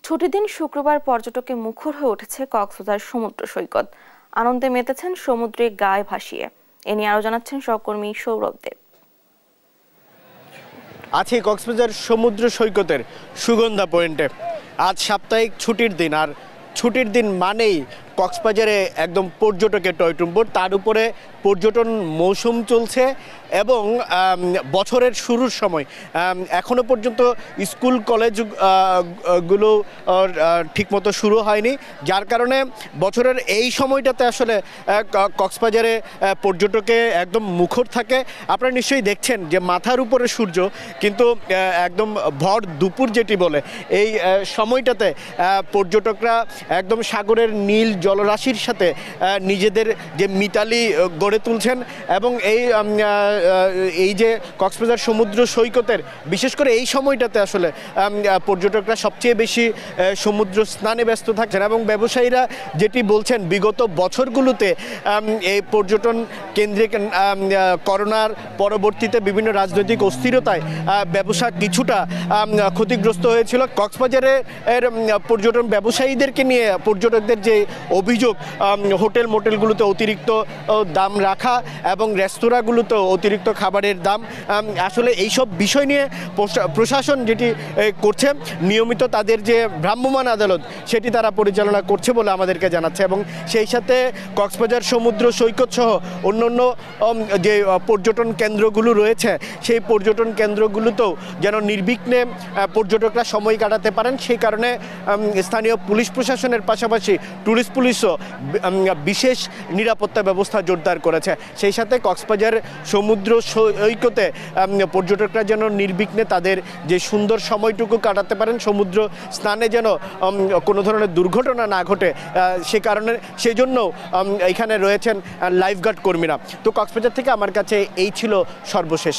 ছুটির দিন শুক্রবার পর্যটকে মুখর হয়ে উঠেছে কক্সবাজার সমুদ্র সৈকত। আনন্দে মেতেছেন সমুদ্রে গায়ে ভাসিয়ে। এ নিয়ে আরো জানাচ্ছেন সহকর্মী সৌরভ দেব। আছি কক্সবাজার সমুদ্র সৈকতের সুগন্ধা পয়েন্টে। আজ সাপ্তাহিক ছুটির দিন, আর ছুটির দিন মানেই কক্সবাজারে একদম পর্যটকের টয়টুম্বর। তার উপরে পর্যটন মৌসুম চলছে এবং বছরের শুরুর সময় এখনো পর্যন্ত স্কুল কলেজ গুলো ঠিকমতো শুরু হয়নি, যার কারণে বছরের এই সময়টাতে আসলে কক্সবাজারে পর্যটকে একদম মুখর থাকে। আপনারা নিশ্চয়ই দেখছেন যে মাথার উপরে সূর্য, কিন্তু একদম ভর দুপুর যেটি বলে এই সময়টাতে পর্যটকরা একদম সাগরের নীল জলরাশির সাথে নিজেদের যে মিতালি গড়ে তুলছেন। এবং এই যে কক্সবাজার সমুদ্র সৈকতের বিশেষ করে এই সময়টাতে আসলে পর্যটকরা সবচেয়ে বেশি সমুদ্র স্নানে ব্যস্ত থাকছেন। এবং ব্যবসায়ীরা যেটি বলছেন, বিগত বছরগুলোতে এই পর্যটন কেন্দ্রে করোনার পরবর্তীতে বিভিন্ন রাজনৈতিক অস্থিরতায় ব্যবসা কিছুটা ক্ষতিগ্রস্ত হয়েছিল। কক্সবাজারে পর্যটন ব্যবসায়ীদেরকে নিয়ে পর্যটকদের যে অভিযোগ, হোটেল মোটেলগুলোতে অতিরিক্ত দাম রাখা এবং রেস্তোরাঁগুলোতে অতিরিক্ত খাবারের দাম, আসলে এইসব বিষয় নিয়ে প্রশাসন যেটি করছে, নিয়মিত তাদের যে ভ্রাম্যমাণ আদালত সেটি তারা পরিচালনা করছে বলে আমাদেরকে জানাচ্ছে। এবং সেই সাথে কক্সবাজার সমুদ্র সৈকত সহ অন্যান্য যে পর্যটন কেন্দ্রগুলো রয়েছে, সেই পর্যটন কেন্দ্রগুলোতেও যেন নির্বিঘ্নে পর্যটকরা সময় কাটাতে পারেন, সেই কারণে স্থানীয় পুলিশ প্রশাসনের পাশাপাশি ট্যুরিস্ট পুলিশও বিশেষ নিরাপত্তা ব্যবস্থা জোরদার করেছে। সেই সাথে কক্সবাজার সমুদ্র সৈকতে পর্যটকরা যেন নির্বিঘ্নে তাদের যে সুন্দর সময়টুকু কাটাতে পারেন, সমুদ্র স্নানে যেন কোনো ধরনের দুর্ঘটনা না ঘটে, সে কারণে সেজন্য এখানে রয়েছেন লাইফগার্ড কর্মীরা। তো কক্সবাজার থেকে আমার কাছে এই ছিল সর্বশেষ।